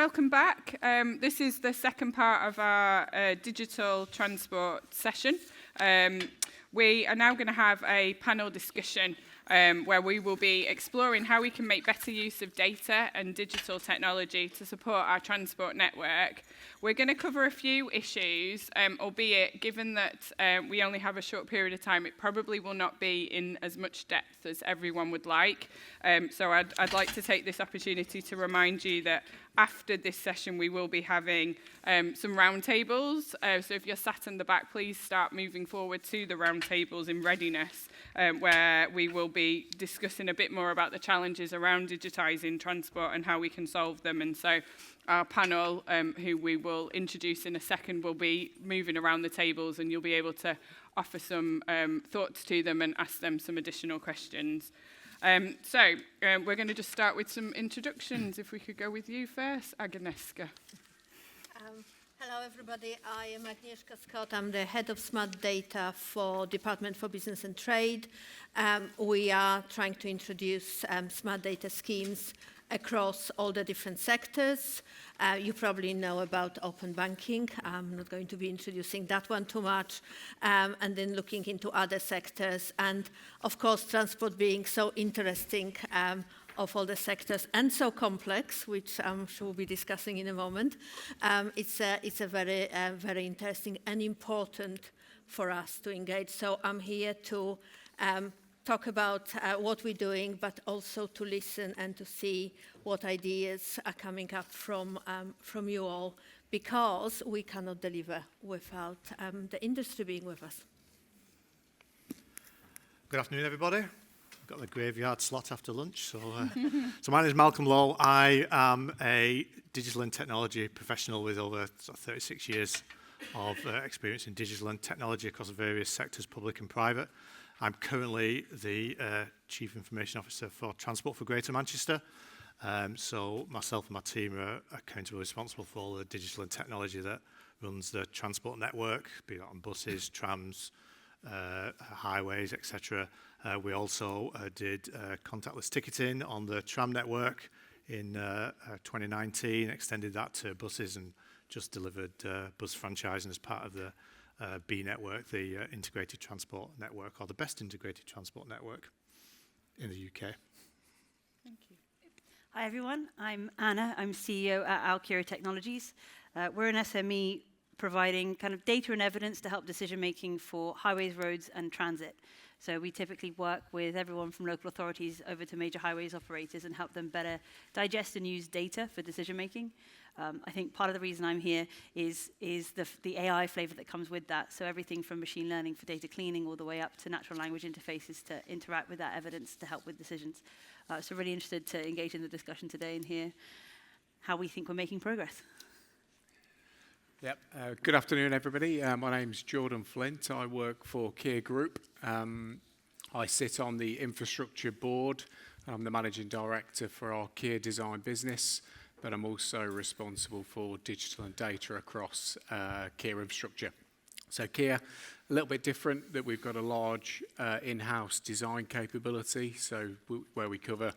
welcome back. This is the second part of our digital transport session. We are now going to have a panel discussion where we will be exploring how we can make better use of data and digital technology to support our transport network. We're going to cover a few issues, albeit given that we only have a short period of time, it probably will not be in as much depth as everyone would like. So I'd like to take this opportunity to remind you that after this session, we will be having some roundtables. So if you're sat in the back, please start moving forward to the roundtables in readiness, where we will be discussing a bit more about the challenges around digitising transport and how we can solve them. And so our panel, who we will introduce in a second, will be moving around the tables, and you'll be able to offer some thoughts to them and ask them some additional questions. So we're going to just start with some introductions. If we could go with you first, Agnieszka. Hello, everybody. I am Agnieszka Scott. I'm the head of Smart Data for Department for Business and Trade. We are trying to introduce smart data schemes across all the different sectors. You probably know about open banking. I'm not going to be introducing that one too much. And then looking into other sectors. And of course, transport being so interesting of all the sectors and so complex, which I'm sure we'll be discussing in a moment. It's a very interesting and important for us to engage. So I'm here to talk about what we're doing, but also to listen and to see what ideas are coming up from you all, because we cannot deliver without the industry being with us. Good afternoon, everybody. I've got the graveyard slot after lunch. So my name is Malcolm Lowe. I am a digital and technology professional with over 36 years of experience in digital and technology across various sectors, public and private. I'm currently the Chief Information Officer for Transport for Greater Manchester. So myself and my team are accountable, responsible for all the digital and technology that runs the transport network, be it on buses, trams, highways, etc. We also did contactless ticketing on the tram network in 2019, extended that to buses, and just delivered bus franchising as part of the B network, the integrated transport network, or the best integrated transport network in the UK. Thank you. Hi everyone, I'm Anna. I'm CEO at Alkira Technologies. We're an SME providing kind of data and evidence to help decision making for highways, roads and transit. So we typically work with everyone from local authorities over to major highways operators and help them better digest and use data for decision making. I think part of the reason I'm here is the AI flavor that comes with that. So everything from machine learning for data cleaning all the way up to natural language interfaces to interact with that evidence to help with decisions. So really interested to engage in the discussion today and hear how we think we're making progress. Yep. Good afternoon, everybody. My name's Jordan Flint. I work for Kier Group. I sit on the infrastructure board. I'm the managing director for our Kier Design business, but I'm also responsible for digital and data across Kier Infrastructure. So Kier, a little bit different, that we've got a large in-house design capability, so where we cover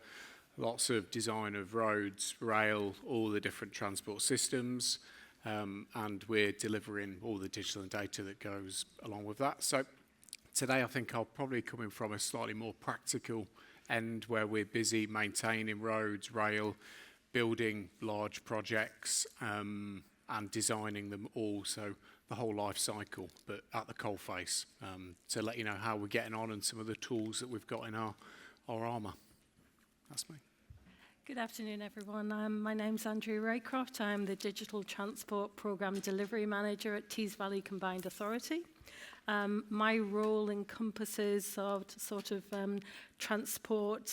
lots of design of roads, rail, all the different transport systems, and we're delivering all the digital and data that goes along with that. So today I think I'll probably come in from a slightly more practical end, where we're busy maintaining roads, rail, building large projects, and designing them all, so the whole life cycle, but at the coalface, to let you know how we're getting on and some of the tools that we've got in our armour. That's me. Good afternoon, everyone. My name's Andrea Raycroft. I'm the Digital Transport Programme Delivery Manager at Tees Valley Combined Authority. My role encompasses sort of transport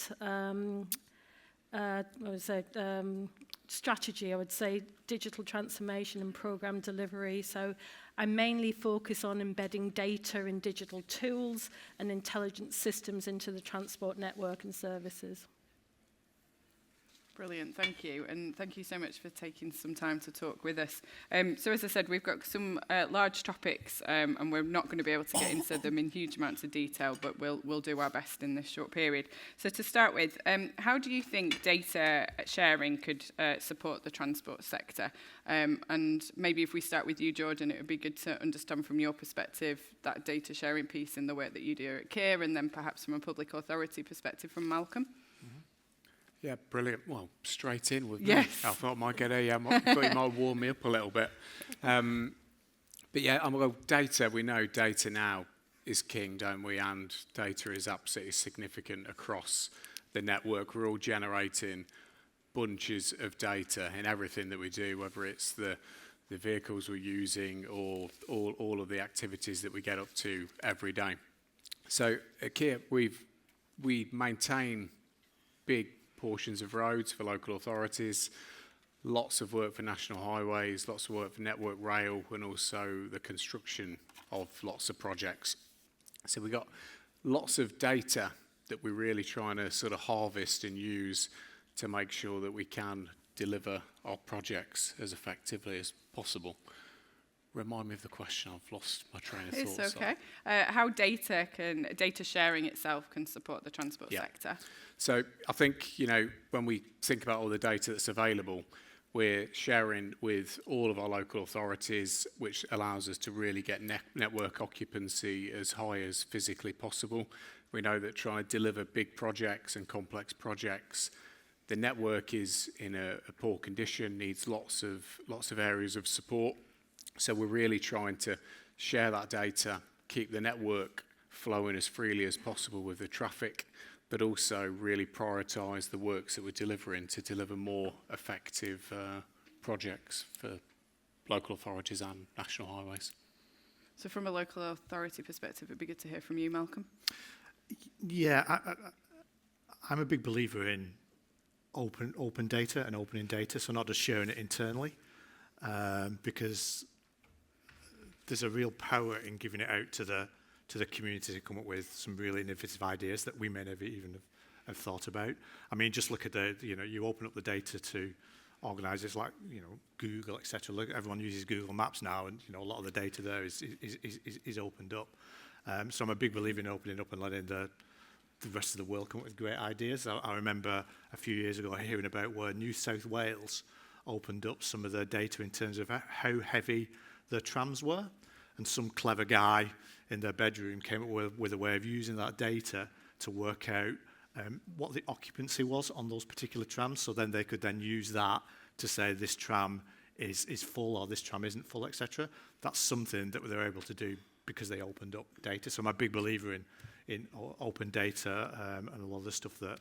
strategy, I would say, digital transformation and programme delivery. So I mainly focus on embedding data in digital tools and intelligent systems into the transport network and services. Brilliant, thank you. And thank you so much for taking some time to talk with us. So as I said, we've got some large topics and we're not going to be able to get into them in huge amounts of detail, but we'll do our best in this short period. So to start with, how do you think data sharing could support the transport sector? And maybe if we start with you, Jordan, it would be good to understand from your perspective that data sharing piece in the work that you do at Kier, and then perhaps from a public authority perspective from Malcolm. Yeah, brilliant. Well, straight in with Yes. me. I thought I might get thought you might warm me up a little bit. But yeah, well, data, we know data now is king, don't we? And data is absolutely significant across the network. We're all generating bunches of data in everything that we do, whether it's the vehicles we're using or all of the activities that we get up to every day. So at Kier, we maintain big portions of roads for local authorities, lots of work for national highways, lots of work for Network Rail, and also the construction of lots of projects. So we've got lots of data that we're really trying to sort of harvest and use to make sure that we can deliver our projects as effectively as possible. Remind me of the question. I've lost my train of thought. It's okay. How data sharing itself can support the transport sector? So I think, when we think about all the data that's available, we're sharing with all of our local authorities, which allows us to really get network occupancy as high as physically possible. We know that trying to deliver big projects and complex projects, the network is in a poor condition, needs lots of areas of support. So we're really trying to share that data, keep the network flowing as freely as possible with the traffic, but also really prioritise the works that we're delivering to deliver more effective projects for local authorities and national highways. So from a local authority perspective, it'd be good to hear from you, Malcolm. Yeah, I'm a big believer in open data and opening data, so not just sharing it internally, because there's a real power in giving it out to the community to come up with some really innovative ideas that we may never even have thought about. I mean, just look at you open up the data to organisers like, Google, etc. Look, everyone uses Google Maps now, and, a lot of the data there is opened up. So I'm a big believer in opening up and letting the rest of the world come up with great ideas. I remember a few years ago hearing about where New South Wales opened up some of their data in terms of how heavy the trams were, and some clever guy in their bedroom came up with a way of using that data to work out what the occupancy was on those particular trams, so then they could then use that to say this tram is full or this tram isn't full, etc. That's something that they're able to do because they opened up data. So I'm a big believer in open data and a lot of the stuff that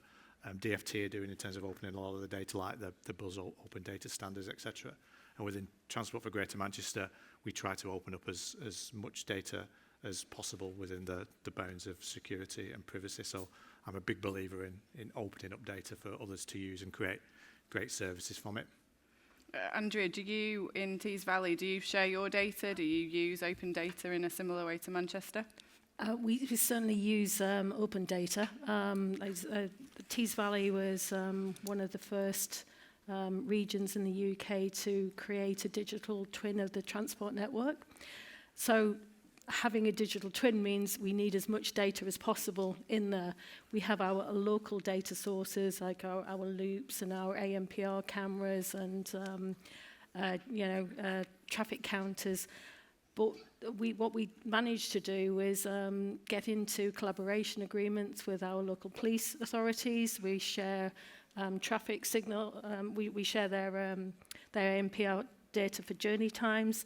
DFT are doing in terms of opening a lot of the data, like the Buzz Open Data Standards, etc. And within Transport for Greater Manchester, we try to open up as much data as possible within the bounds of security and privacy. So I'm a big believer in opening up data for others to use and create great services from it. Andrea, do you, in Tees Valley, do you share your data? Do you use open data in a similar way to Manchester? We certainly use open data. Tees Valley was one of the first regions in the UK to create a digital twin of the transport network. So having a digital twin means we need as much data as possible in there. We have our local data sources like our loops and our ANPR cameras and traffic counters. But what we managed to do is get into collaboration agreements with our local police authorities. We share traffic signal. We share their ANPR data for journey times.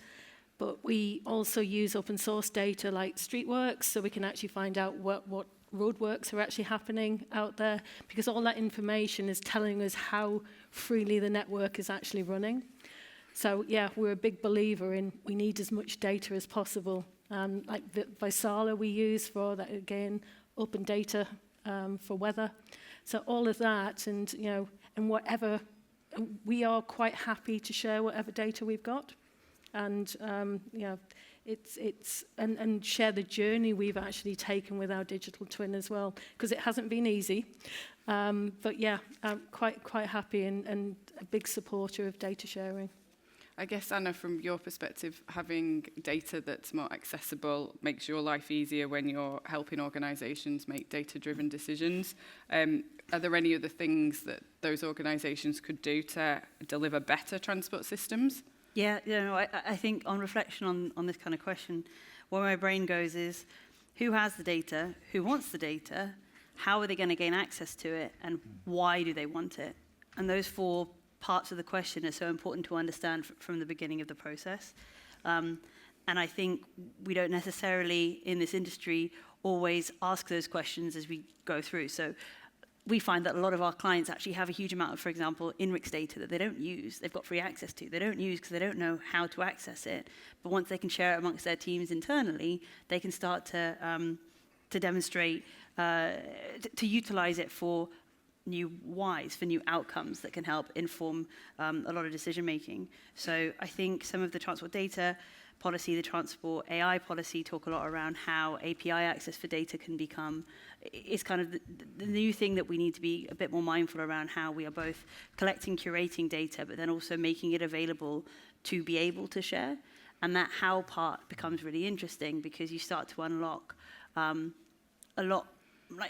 But we also use open source data like Streetworks, so we can actually find out what roadworks are actually happening out there, because all that information is telling us how freely the network is actually running. So yeah, we're a big believer in we need as much data as possible. Like Vaisala we use for that, again, open data for weather. So all of that, and whatever, we are quite happy to share whatever data we've got. And and share the journey we've actually taken with our digital twin as well, because it hasn't been easy. But yeah, I'm quite happy and a big supporter of data sharing. I guess, Anna, from your perspective, having data that's more accessible makes your life easier when you're helping organisations make data-driven decisions. Are there any other things that those organisations could do to deliver better transport systems? Yeah, I think on reflection on this kind of question, where my brain goes is, who has the data, who wants the data, how are they going to gain access to it, and why do they want it? And those 4 parts of the question are so important to understand from the beginning of the process. And I think we don't necessarily, in this industry, always ask those questions as we go through. So we find that a lot of our clients actually have a huge amount of, for example, INRIX data that they don't use, they've got free access to. They don't use because they don't know how to access it. But once they can share it amongst their teams internally, they can start to demonstrate, to utilize it for new whys, for new outcomes that can help inform a lot of decision making. So I think some of the transport data policy, the transport AI policy talk a lot around how API access for data can become, is kind of the new thing that we need to be a bit more mindful around, how we are both collecting, curating data, but then also making it available to be able to share. And that how part becomes really interesting, because you start to unlock a lot,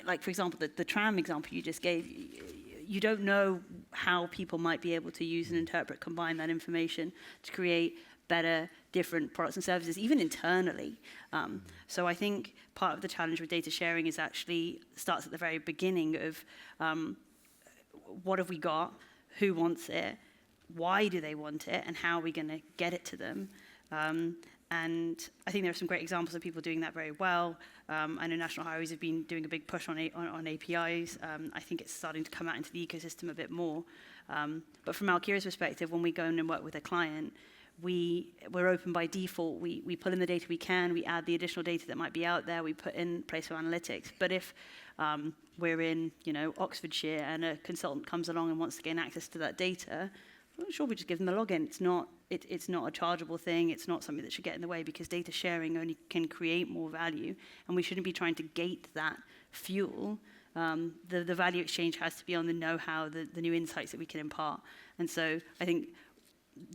like for example, the tram example you just gave, you don't know how people might be able to use and interpret, combine that information to create better, different products and services, even internally. So I think part of the challenge with data sharing is actually starts at the very beginning of what have we got, who wants it, why do they want it, and how are we going to get it to them. And I think there are some great examples of people doing that very well. I know National Highways have been doing a big push on APIs. I think it's starting to come out into the ecosystem a bit more. But from Alkira's perspective, when we go in and work with a client, we're open by default. We pull in the data we can, we add the additional data that might be out there, we put in Placer Analytics. But if we're in, Oxfordshire and a consultant comes along and wants to gain access to that data, I'm sure we just give them the login. It's not a chargeable thing. It's not something that should get in the way, because data sharing only can create more value, and we shouldn't be trying to gate that fuel. The value exchange has to be on the know-how, the new insights that we can impart. And so I think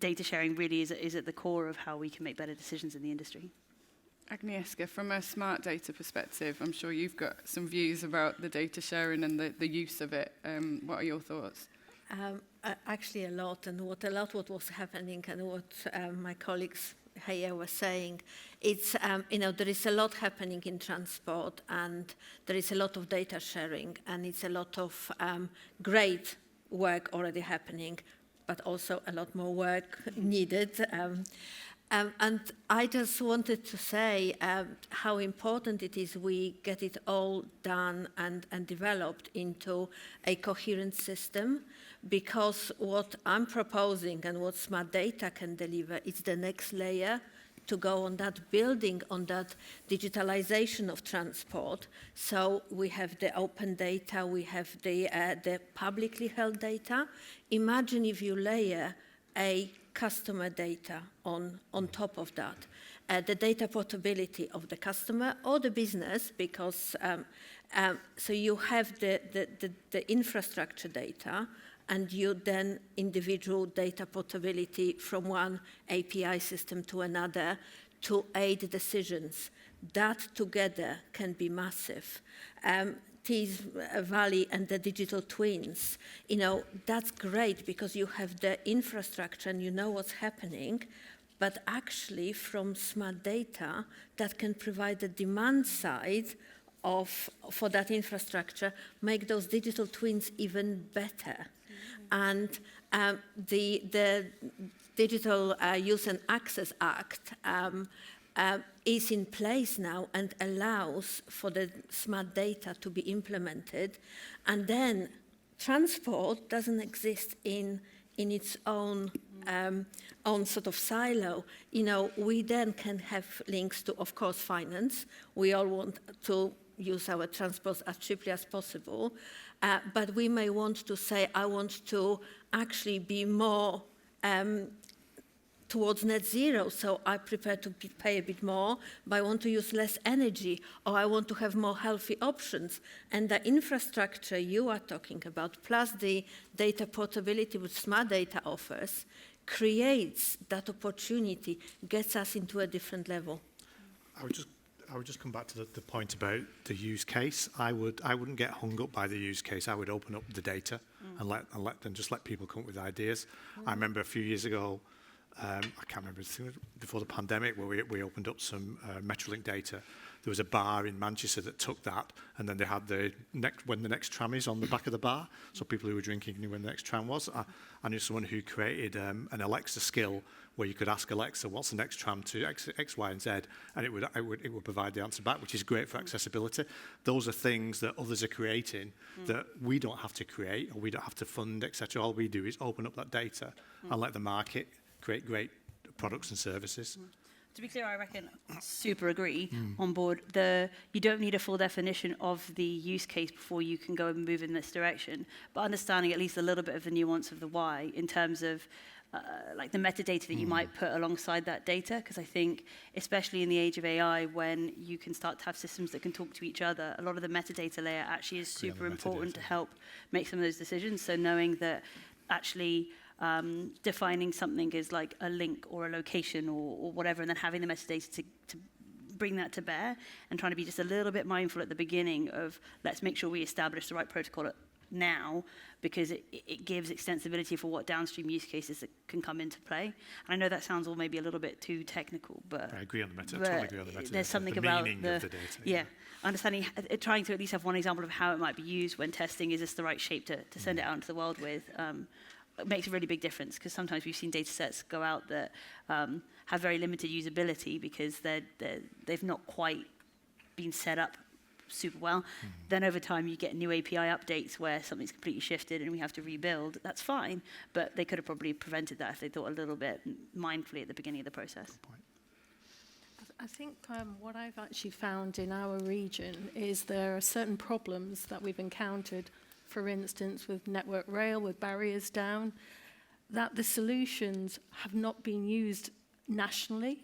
data sharing really is at the core of how we can make better decisions in the industry. Agnieszka, from a smart data perspective, I'm sure you've got some views about the data sharing and the use of it. What are your thoughts? Actually a lot, and what was happening, and what my colleagues here were saying, it's, there is a lot happening in transport, and there is a lot of data sharing, and it's a lot of great work already happening, but also a lot more work needed. And I just wanted to say how important it is we get it all done and developed into a coherent system, because what I'm proposing and what smart data can deliver is the next layer to go on that, building on that digitalization of transport. So we have the open data, we have the publicly held data. Imagine if you layer a customer data on top of that, the data portability of the customer or the business, because so you have the infrastructure data, and you then individual data portability from one API system to another to aid decisions. That together can be massive. Tees Valley and the digital twins, that's great, because you have the infrastructure and you know what's happening, but actually from smart data that can provide the demand side for that infrastructure, make those digital twins even better. And the Digital Use and Access Act is in place now and allows for the smart data to be implemented. And then transport doesn't exist in its own sort of silo. We then can have links to, of course, finance. We all want to use our transport as cheaply as possible. But we may want to say, I want to actually be more, to towards net zero, so I prefer to pay a bit more, but I want to use less energy, or I want to have more healthy options. And the infrastructure you are talking about, plus the data portability which smart data offers, creates that opportunity, gets us into a different level. I would just come back to the point about the use case. I wouldn't get hung up by the use case. I would open up the data and let people come up with ideas. I remember a few years ago, I can't remember, before the pandemic, where we opened up some Metrolink data. There was a bar in Manchester that took that, and then they had when the next tram is on the back of the bar, so people who were drinking knew when the next tram was. I knew someone who created an Alexa skill where you could ask Alexa, what's the next tram to X, Y, and Z, and it would provide the answer back, which is great for accessibility. Those are things that others are creating that we don't have to create, or we don't have to fund, etc. All we do is open up that data and let the market create great products and services. To be clear, I reckon super agree on board. You don't need a full definition of the use case before you can go and move in this direction, but understanding at least a little bit of the nuance of the why in terms of like the metadata that you might put alongside that data, because I think, especially in the age of AI, when you can start to have systems that can talk to each other, a lot of the metadata layer actually is super important to help make some of those decisions. So knowing that actually defining something as like a link or a location or whatever, and then having the metadata to bring that to bear, and trying to be just a little bit mindful at the beginning of, let's make sure we establish the right protocol now, because it gives extensibility for what downstream use cases that can come into play. And I know that sounds all maybe a little bit too technical, but I agree on the metadata. Totally agree on the metadata. There's something the about meaning of the data. Yeah, understanding, trying to at least have one example of how it might be used when testing. Is this the right shape to send it out into the world with? It makes a really big difference, because sometimes we've seen data sets go out that have very limited usability because they've not quite been set up super well. Then over time you get new API updates where something's completely shifted and we have to rebuild. That's fine, but they could have probably prevented that if they thought a little bit mindfully at the beginning of the process. I think what I've actually found in our region is there are certain problems that we've encountered, for instance, with Network Rail, with barriers down, that the solutions have not been used nationally.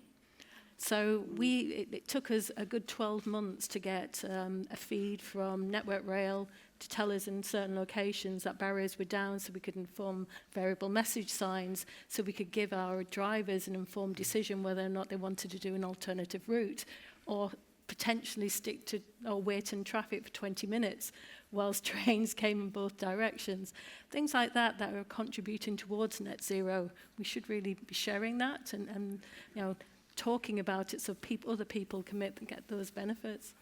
So it took us a good 12 months to get a feed from Network Rail to tell us in certain locations that barriers were down, so we could inform variable message signs, so we could give our drivers an informed decision whether or not they wanted to do an alternative route, or potentially stick to or wait in traffic for 20 minutes whilst trains came in both directions. Things like that are contributing towards net zero. We should really be sharing that and talking about it so other people can get those benefits.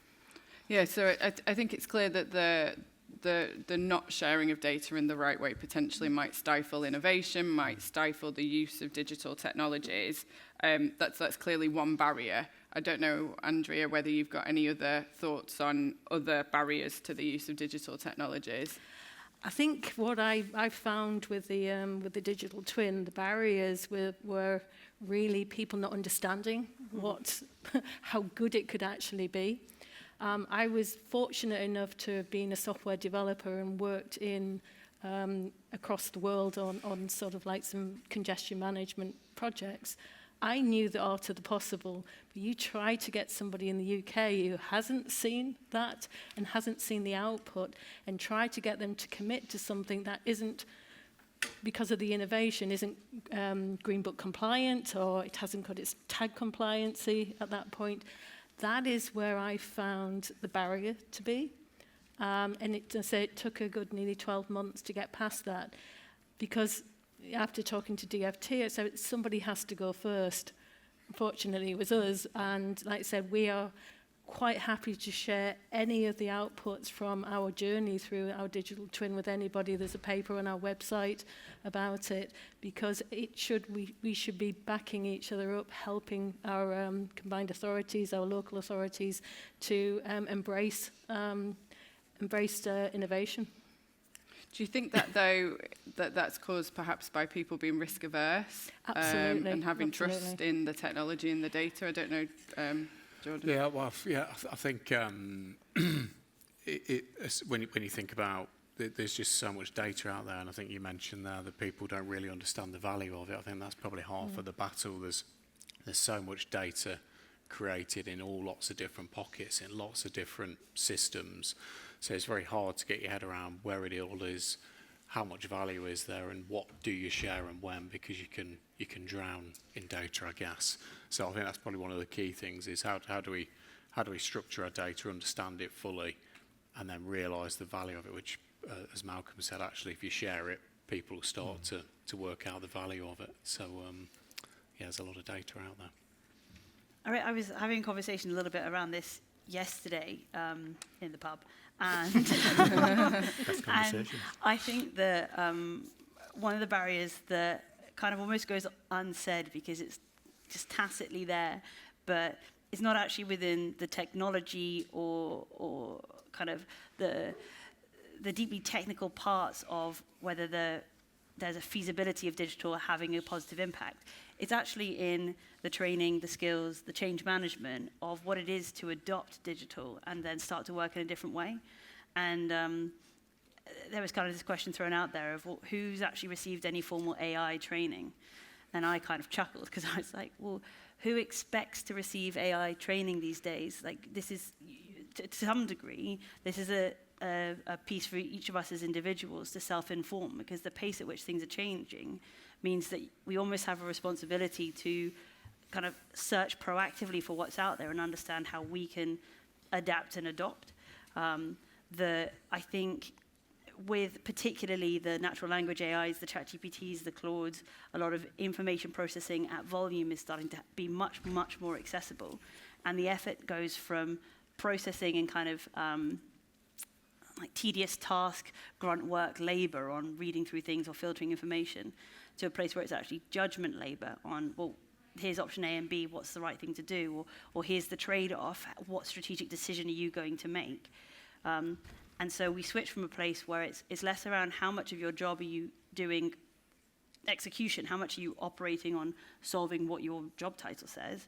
Yeah, so I think it's clear that the not sharing of data in the right way potentially might stifle innovation, might stifle the use of digital technologies. That's clearly one barrier. I don't know, Andrea, whether you've got any other thoughts on other barriers to the use of digital technologies. I think what I found with the digital twin, the barriers were really people not understanding how good it could actually be. I was fortunate enough to have been a software developer and worked in across the world on sort of like some congestion management projects. I knew the art of the possible, but you try to get somebody in the UK who hasn't seen that and hasn't seen the output, and try to get them to commit to something that isn't, because of the innovation, isn't Green Book compliant, or it hasn't got its tag compliancy at that point. That is where I found the barrier to be. And it took a good nearly 12 months to get past that, because after talking to DFT, I said somebody has to go first. Unfortunately, it was us. And like I said, we are quite happy to share any of the outputs from our journey through our digital twin with anybody. There's a paper on our website about it, because we should be backing each other up, helping our combined authorities, our local authorities, to embrace innovation. Do you think that, though, that's caused perhaps by people being risk averse and having trust in the technology and the data? I don't know, Jordan. Yeah, well, I think when you think about there's just so much data out there, and I think you mentioned there that people don't really understand the value of it. I think that's probably half of the battle. There's so much data created in all lots of different pockets, in lots of different systems. So it's very hard to get your head around where it all is, how much value is there, and what do you share and when, because you can drown in data, I guess. So I think that's probably one of the key things is how do we structure our data, understand it fully, and then realise the value of it, which, as Malcolm said, actually, if you share it, people will start to work out the value of it. So, yeah, there's a lot of data out there. All right, I was having a conversation a little bit around this yesterday in the pub, and, Best conversation. and I think that one of the barriers that kind of almost goes unsaid because it's just tacitly there, but it's not actually within the technology or kind of the deeply technical parts of whether there's a feasibility of digital having a positive impact. It's actually in the training, the skills, the change management of what it is to adopt digital and then start to work in a different way. And there was kind of this question thrown out there of, well, who's actually received any formal AI training? And I kind of chuckled because I was like, well, who expects to receive AI training these days? Like, this is, to some degree, this is a piece for each of us as individuals to self-inform, because the pace at which things are changing means that we almost have a responsibility to kind of search proactively for what's out there and understand how we can adapt and adopt. I think with particularly the natural language AIs, the ChatGPTs, the Claudes, a lot of information processing at volume is starting to be much, much more accessible. And the effort goes from processing and kind of like tedious task, grunt work, labor on reading through things or filtering information, to a place where it's actually judgment labor on, well, here's option A and B, what's the right thing to do, or here's the trade-off, what strategic decision are you going to make? And so we switch from a place where it's less around how much of your job are you doing execution, how much are you operating on solving what your job title says,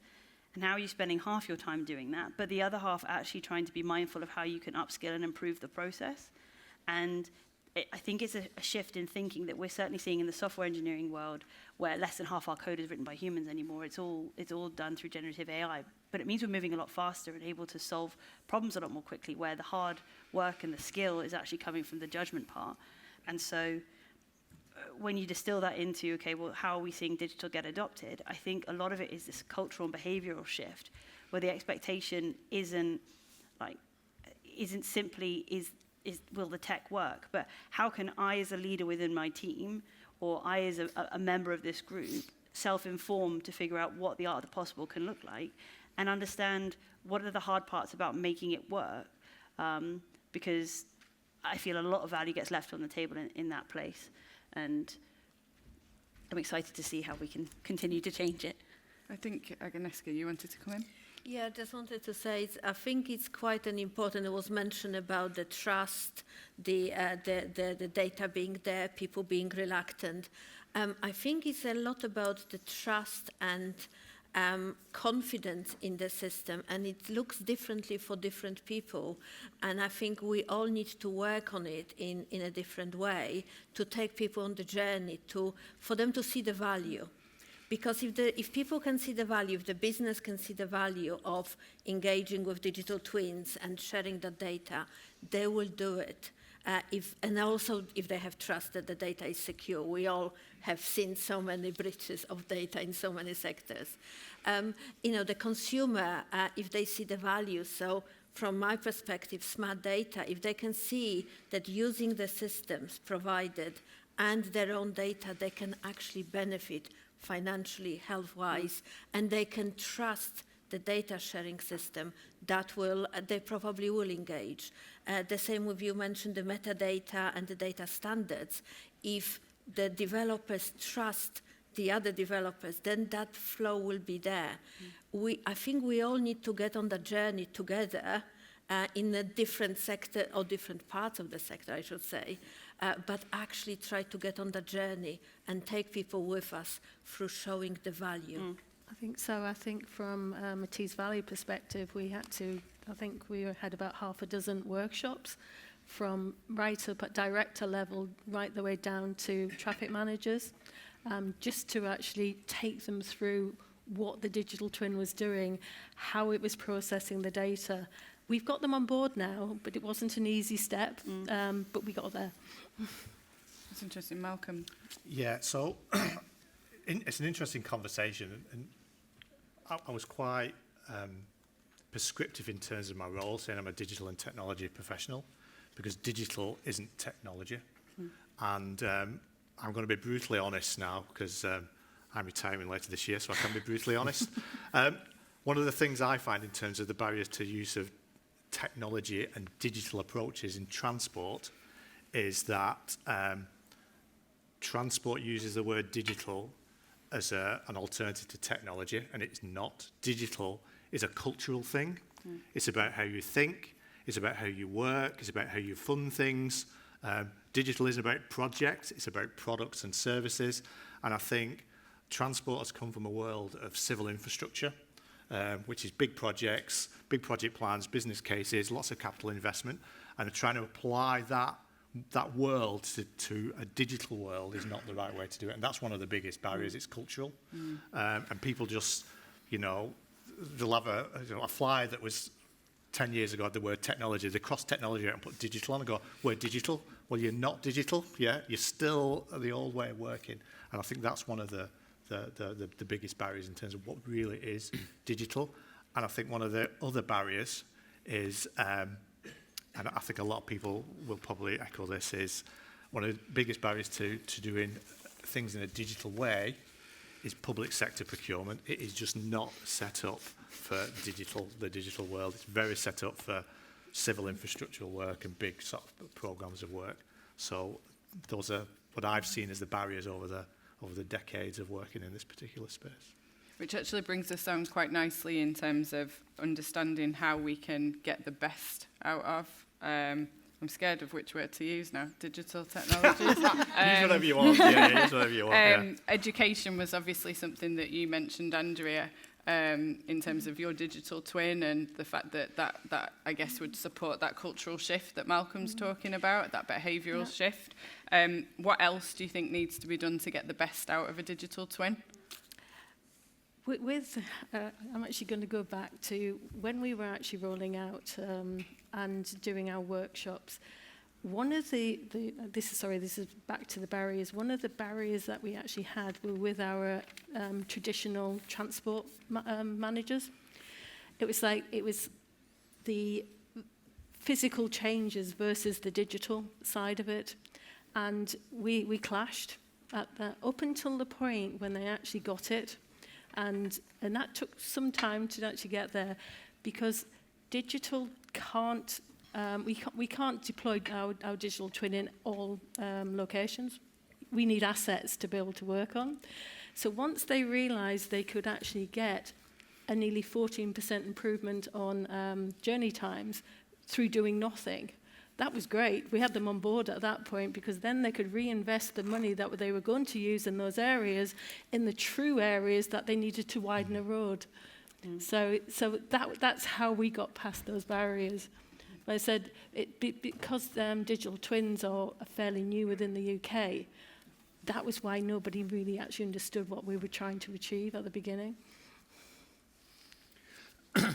and how are you spending half your time doing that, but the other half actually trying to be mindful of how you can upskill and improve the process. And I think it's a shift in thinking that we're certainly seeing in the software engineering world, where less than half our code is written by humans anymore. It's all done through generative AI. But it means we're moving a lot faster and able to solve problems a lot more quickly, where the hard work and the skill is actually coming from the judgment part. And so when you distill that into, okay, well, how are we seeing digital get adopted? I think a lot of it is this cultural and behavioral shift, where the expectation isn't simply will the tech work, but how can I as a leader within my team, or I as a member of this group, self-inform to figure out what the art of the possible can look like, and understand what are the hard parts about making it work, because I feel a lot of value gets left on the table in that place, and I'm excited to see how we can continue to change it. I think, Agnieszka, you wanted to come in? Yeah, I just wanted to say, I think it's quite an important, it was mentioned about the trust, the data being there, people being reluctant. I think it's a lot about the trust and confidence in the system, and it looks differently for different people. And I think we all need to work on it in a different way to take people on the journey, for them to see the value. Because if people can see the value, if the business can see the value of engaging with digital twins and sharing the data, they will do it. And also if they have trust that the data is secure. We all have seen so many breaches of data in so many sectors. The consumer, if they see the value, so from my perspective, smart data, if they can see that using the systems provided and their own data, they can actually benefit financially, health-wise, and they can trust the data sharing system, they probably will engage. The same with, you mentioned the metadata and the data standards. If the developers trust the other developers, then that flow will be there. I think we all need to get on the journey together in a different sector, or different parts of the sector, I should say, but actually try to get on the journey and take people with us through showing the value. I think so. I think from a Tees Valley perspective, we had about half a dozen workshops from right up at director level, right the way down to traffic managers, just to actually take them through what the digital twin was doing, how it was processing the data. We've got them on board now, but it wasn't an easy step, but we got there. That's interesting. Malcolm? Yeah, so it's an interesting conversation, and I was quite prescriptive in terms of my role, saying I'm a digital and technology professional, because digital isn't technology. And I'm going to be brutally honest now, because I'm retiring later this year, so I can be brutally honest. One of the things I find in terms of the barriers to use of technology and digital approaches in transport is that transport uses the word digital as an alternative to technology, and it's not. Digital is a cultural thing. It's about how you think, it's about how you work, it's about how you fund things. Digital is about projects, it's about products and services, and I think transport has come from a world of civil infrastructure, which is big projects, big project plans, business cases, lots of capital investment, and trying to apply that world to a digital world is not the right way to do it. And that's one of the biggest barriers. It's cultural. And people just, they'll have a flyer that was 10 years ago, the word technology, they cross technology out and put digital on and go, we're digital. Well, you're not digital, yeah? You're still the old way of working. And I think that's one of the biggest barriers in terms of what really is digital. And I think one of the other barriers is, and I think a lot of people will probably echo this, is one of the biggest barriers to doing things in a digital way is public sector procurement. It is just not set up for the digital world. It's very set up for civil infrastructural work and big sort of programs of work. So those are what I've seen as the barriers over the decades of working in this particular space. Which actually brings us down quite nicely in terms of understanding how we can get the best out of. I'm scared of which word to use now. Digital technologies. Use whatever you want. Yeah, use whatever you want. Education was obviously something that you mentioned, Andrea, in terms of your digital twin and the fact that I guess would support that cultural shift that Malcolm's talking about, that behavioural shift. What else do you think needs to be done to get the best out of a digital twin? I'm actually going to go back to when we were actually rolling out and doing our workshops. One of this is back to the barriers. One of the barriers that we actually had were with our traditional transport managers. It was the physical changes versus the digital side of it, and we clashed at that up until the point when they actually got it. And that took some time to actually get there, because digital can't, we can't deploy our digital twin in all locations. We need assets to be able to work on. So once they realized they could actually get a nearly 14% improvement on journey times through doing nothing, that was great. We had them on board at that point, because then they could reinvest the money that they were going to use in those areas in the true areas that they needed to widen a road. So that's how we got past those barriers. I said, because digital twins are fairly new within the UK, that was why nobody really actually understood what we were trying to achieve at the beginning. Well,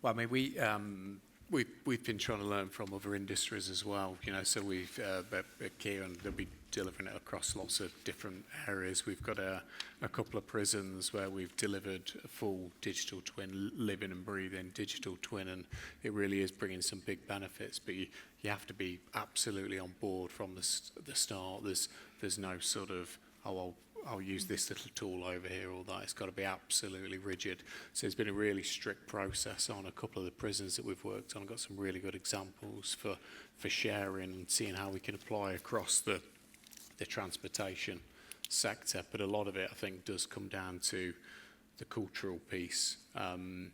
I mean, we've been trying to learn from other industries as well, so we've, at Kieran, they'll be delivering it across lots of different areas. We've got a couple of prisons where we've delivered a full digital twin, living and breathing digital twin, and it really is bringing some big benefits, but you have to be absolutely on board from the start. There's no sort of, I'll use this little tool over here or that. It's got to be absolutely rigid. So it's been a really strict process on a couple of the prisons that we've worked on. I've got some really good examples for sharing and seeing how we can apply across the transportation sector. But a lot of it, I think, does come down to the cultural piece and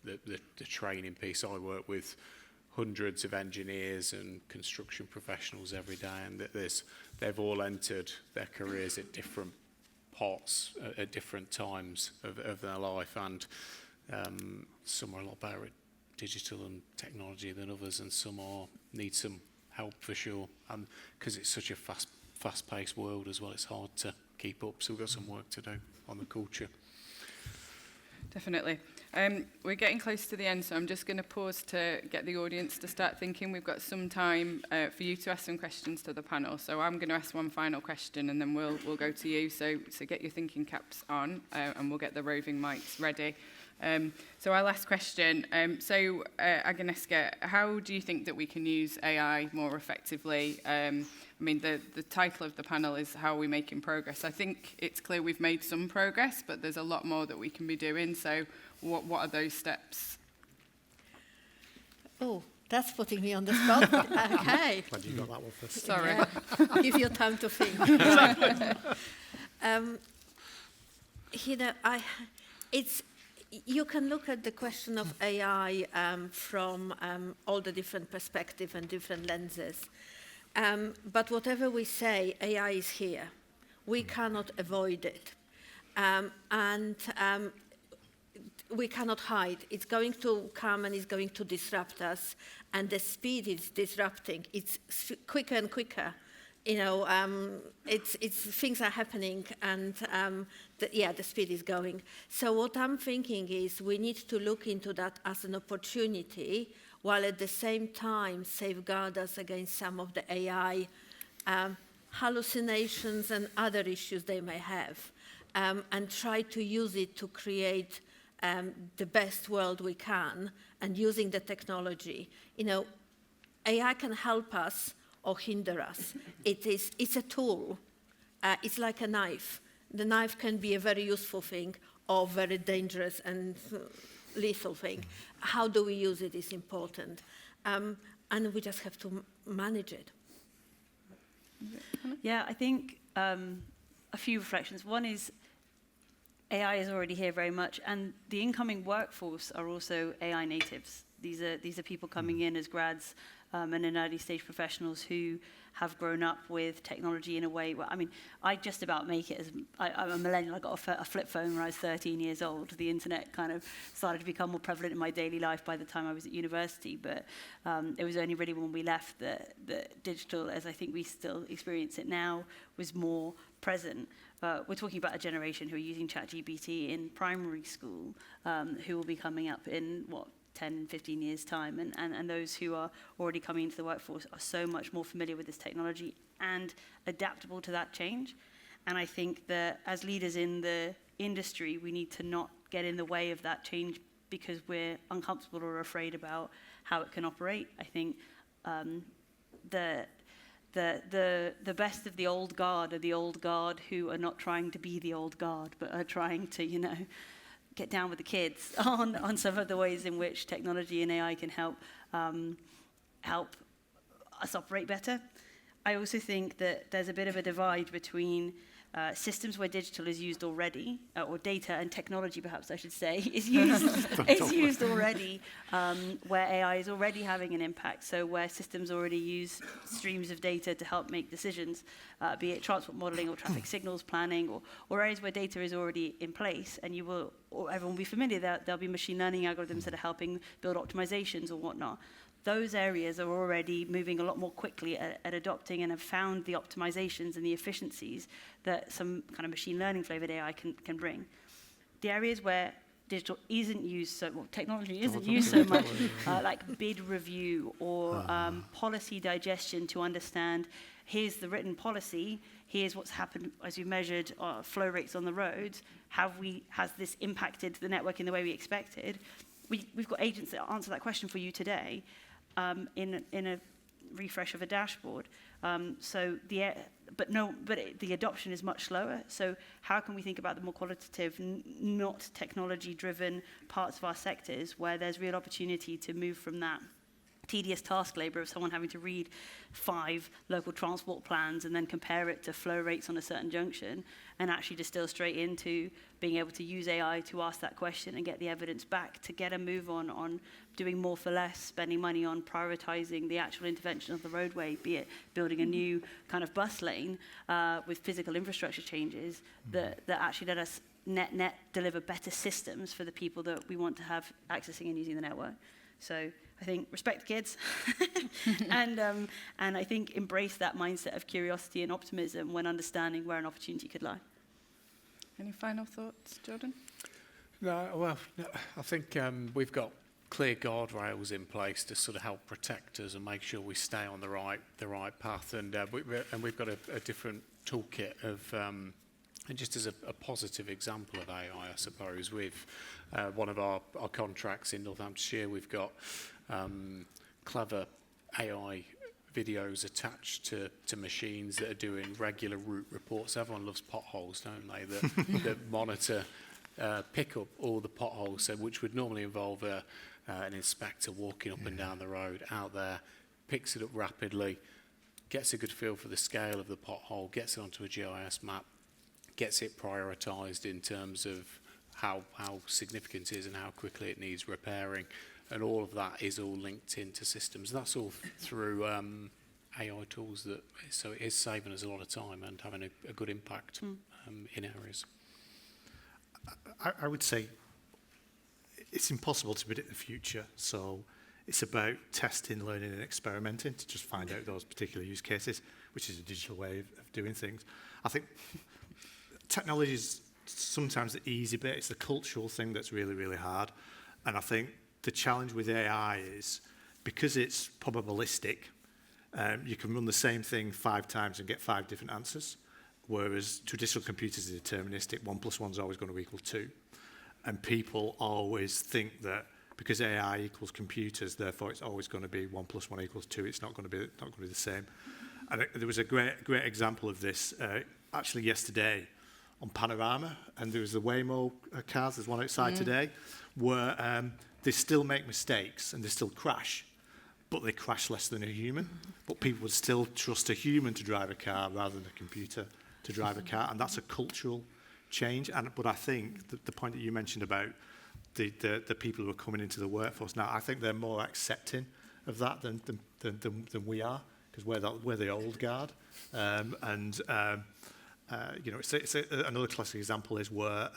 the training piece. I work with hundreds of engineers and construction professionals every day, and they've all entered their careers at different parts, at different times of their life, and some are a lot better at digital and technology than others, and some need some help for sure. And because it's such a fast-paced world as well, it's hard to keep up. So we've got some work to do on the culture. Definitely. We're getting close to the end, so I'm just going to pause to get the audience to start thinking. We've got some time for you to ask some questions to the panel. So I'm going to ask one final question, and then we'll go to you. So get your thinking caps on, and we'll get the roving mics ready. So our last question. Agnieszka, how do you think that we can use AI more effectively? I mean, the title of the panel is How Are We Making Progress? I think it's clear we've made some progress, but there's a lot more that we can be doing. So what are those steps? Oh, that's putting me on the spot. Okay. Glad you got that one first. Sorry. Yeah. Give you time to think. You can look at the question of AI from all the different perspectives and different lenses. But whatever we say, AI is here. We cannot avoid it. We cannot hide. It's going to come and it's going to disrupt us. And the speed it's disrupting, it's quicker and quicker. Things are happening, and the speed is going. So what I'm thinking is we need to look into that as an opportunity, while at the same time safeguard us against some of the AI hallucinations and other issues they may have, and try to use it to create the best world we can, and using the technology. AI can help us or hinder us. It's a tool. It's like a knife. The knife can be a very useful thing or very dangerous and lethal thing. How do we use it is important. And we just have to manage it. Yeah, I think a few reflections. One is AI is already here very much, and the incoming workforce are also AI natives. These are people coming in as grads and in early stage professionals who have grown up with technology in a way where, I mean, I just about make it as, I'm a millennial. I got a flip phone when I was 13 years old. The internet kind of started to become more prevalent in my daily life by the time I was at university, but it was only really when we left that digital, as I think we still experience it now, was more present. We're talking about a generation who are using ChatGPT in primary school, who will be coming up in, 10, 15 years' time, and those who are already coming into the workforce are so much more familiar with this technology and adaptable to that change. And I think that as leaders in the industry, we need to not get in the way of that change because we're uncomfortable or afraid about how it can operate. I think the best of the old guard are the old guard who are not trying to be the old guard, but are trying to, get down with the kids on some of the ways in which technology and AI can help us operate better. I also think that there's a bit of a divide between systems where digital is used already, or data and technology, perhaps I should say, is used already, where AI is already having an impact. So where systems already use streams of data to help make decisions, be it transport modeling or traffic signals planning, or areas where data is already in place, and everyone will be familiar that there'll be machine learning algorithms that are helping build optimizations or whatnot. Those areas are already moving a lot more quickly at adopting and have found the optimizations and the efficiencies that some kind of machine learning flavored AI can bring. The areas where digital isn't used technology isn't used so much, like bid review or policy digestion to understand, here's the written policy, here's what's happened as we measured flow rates on the roads, has this impacted the network in the way we expected? We've got agents that answer that question for you today. In a refresh of a dashboard. But the adoption is much slower. So how can we think about the more qualitative, not technology-driven parts of our sectors where there's real opportunity to move from that tedious task labor of someone having to read 5 local transport plans and then compare it to flow rates on a certain junction, and actually distill straight into being able to use AI to ask that question and get the evidence back to get a move on doing more for less, spending money on prioritizing the actual intervention of the roadway, be it building a new kind of bus lane with physical infrastructure changes that actually let us net deliver better systems for the people that we want to have accessing and using the network. So I think respect the kids and I think embrace that mindset of curiosity and optimism when understanding where an opportunity could lie. Any final thoughts, Jordan? No, well, no, I think we've got clear guardrails in place to sort of help protect us and make sure we stay on the right path. And we've got a different toolkit of, and just as a positive example of AI, I suppose, with one of our contracts in Northamptonshire, we've got clever AI videos attached to machines that are doing regular route reports. Everyone loves potholes, don't they? That monitor, pick up all the potholes, so which would normally involve an inspector walking up and down the road out there, picks it up rapidly, gets a good feel for the scale of the pothole, gets it onto a GIS map, gets it prioritised in terms of how significant it is and how quickly it needs repairing. And all of that is all linked into systems. That's all through AI tools. So it is saving us a lot of time and having a good impact in areas. I would say it's impossible to predict the future. So it's about testing, learning and experimenting to just find out those particular use cases, which is a digital way of doing things. I think technology is sometimes the easy bit. It's the cultural thing that's really, really hard. And I think the challenge with AI is because it's probabilistic, you can run the same thing 5 times and get 5 different answers, whereas traditional computers are deterministic. 1 + 1 is always going to equal 2. And people always think that because AI equals computers, therefore it's always going to be 1 + 1 = 2. It's not going to be the same. And there was a great example of this actually yesterday on Panorama, and there was the Waymo cars. There's one outside today where they still make mistakes and they still crash, but they crash less than a human. But people would still trust a human to drive a car rather than a computer to drive a car, and that's a cultural change. But I think the point that you mentioned about the people who are coming into the workforce now, I think they're more accepting of that than we are, because we're the old guard. You know, another classic example is where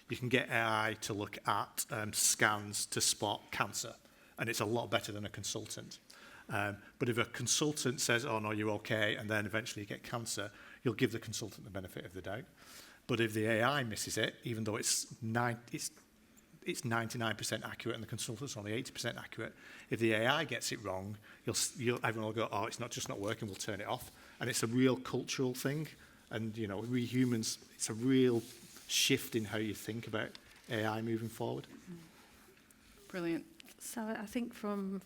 you can get AI to look at scans to spot cancer, and it's a lot better than a consultant. But if a consultant says, oh no, you're okay, and then eventually you get cancer, you'll give the consultant the benefit of the doubt. But if the AI misses it, even though it's 99% accurate and the consultant's only 80% accurate, if the AI gets it wrong, everyone will go, oh, it's not working, we'll turn it off. And it's a real cultural thing. And, you know, we humans, it's a real shift in how you think about AI moving forward. Brilliant. So I think from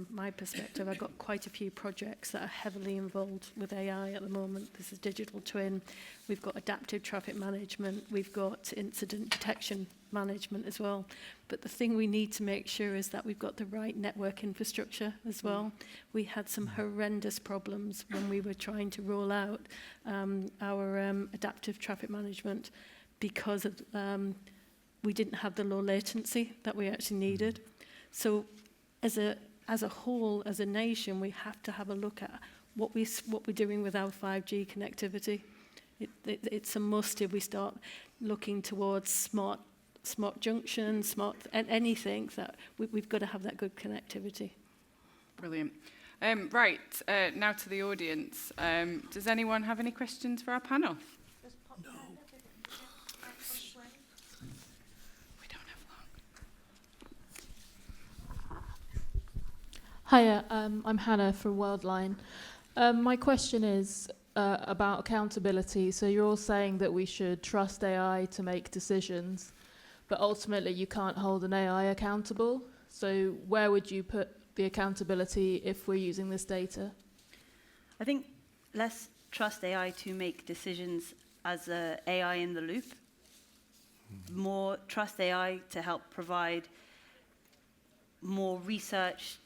my perspective, I've got quite a few projects that are heavily involved with AI at the moment. This is digital twin. We've got adaptive traffic management. We've got incident detection management as well. But the thing we need to make sure is that we've got the right network infrastructure as well. We had some horrendous problems when we were trying to roll out our adaptive traffic management because of we didn't have the low latency that we actually needed. So as a whole, as a nation, we have to have a look at what we're doing with our 5G connectivity. It's a must if we start looking towards smart junctions, anything that we've got to have that good connectivity. Brilliant. Right, now to the audience. Does anyone have any questions for our panel? No. We don't have long. Hiya, I'm Hannah from Worldline. My question is about accountability. So you're all saying that we should trust AI to make decisions, but ultimately you can't hold an AI accountable. So where would you put the accountability if we're using this data? I think less trust AI to make decisions as a AI in the loop. More trust AI to help provide more research,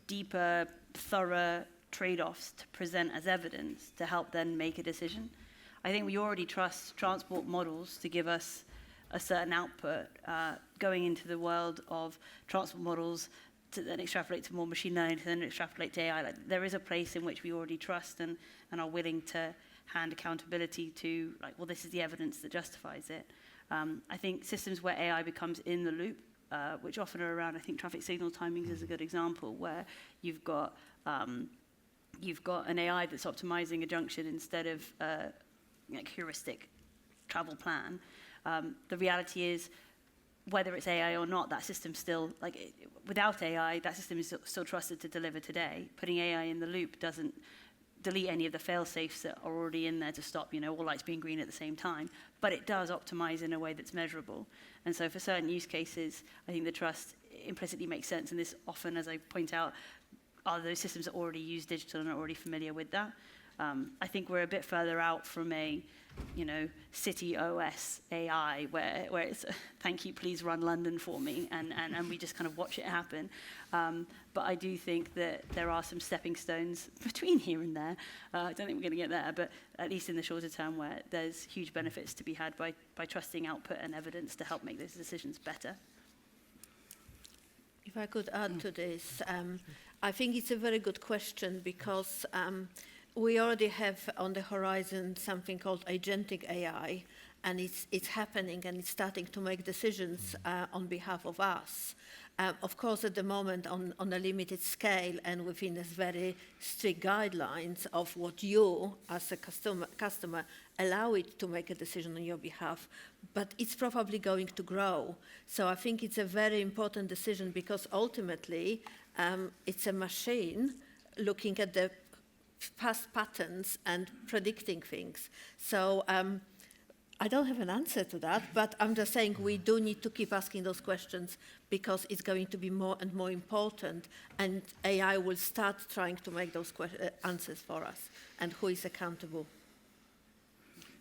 deeper, thorough trade-offs to present as evidence to help then make a decision. I think we already trust transport models to give us a certain output. Going into the world of transport models to then extrapolate to more machine learning, to then extrapolate to AI. Like, there is a place in which we already trust and are willing to hand accountability to, like, well, this is the evidence that justifies it. I think systems where AI becomes in the loop which often are around, I think traffic signal timings is a good example, where you've got an AI that's optimizing a junction instead of like heuristic travel plan. The reality is, whether it's AI or not, that system still, without AI, that system is still trusted to deliver today. Putting AI in the loop doesn't delete any of the fail-safes that are already in there to stop, all lights being green at the same time, but it does optimize in a way that's measurable. And so for certain use cases, I think the trust implicitly makes sense, and this often, as I point out, are those systems that already use digital and are already familiar with that. I think we're a bit further out from a, City OS AI, where it's, thank you, please run London for me, and we just kind of watch it happen. But I do think that there are some stepping stones between here and there. I don't think we're going to get there, but at least in the shorter term, where there's huge benefits to be had by trusting output and evidence to help make those decisions better. If I could add to this, I think it's a very good question because we already have on the horizon something called agentic AI, and it's happening and it's starting to make decisions on behalf of us. Of course, at the moment on a limited scale and within this very strict guidelines of what you, as a customer, allow it to make a decision on your behalf, but it's probably going to grow. So I think it's a very important decision because ultimately it's a machine looking at the past patterns and predicting things. So I don't have an answer to that, but I'm just saying we do need to keep asking those questions because it's going to be more and more important, and AI will start trying to make those answers for us, and who is accountable.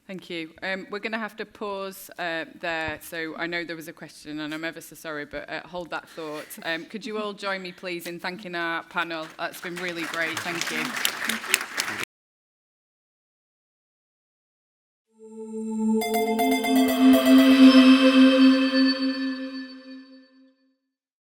Thank you. We're going to have to pause there. So I know there was a question, and I'm ever so sorry, but hold that thought. Could you all join me, please, in thanking our panel? That's been really great. Thank you.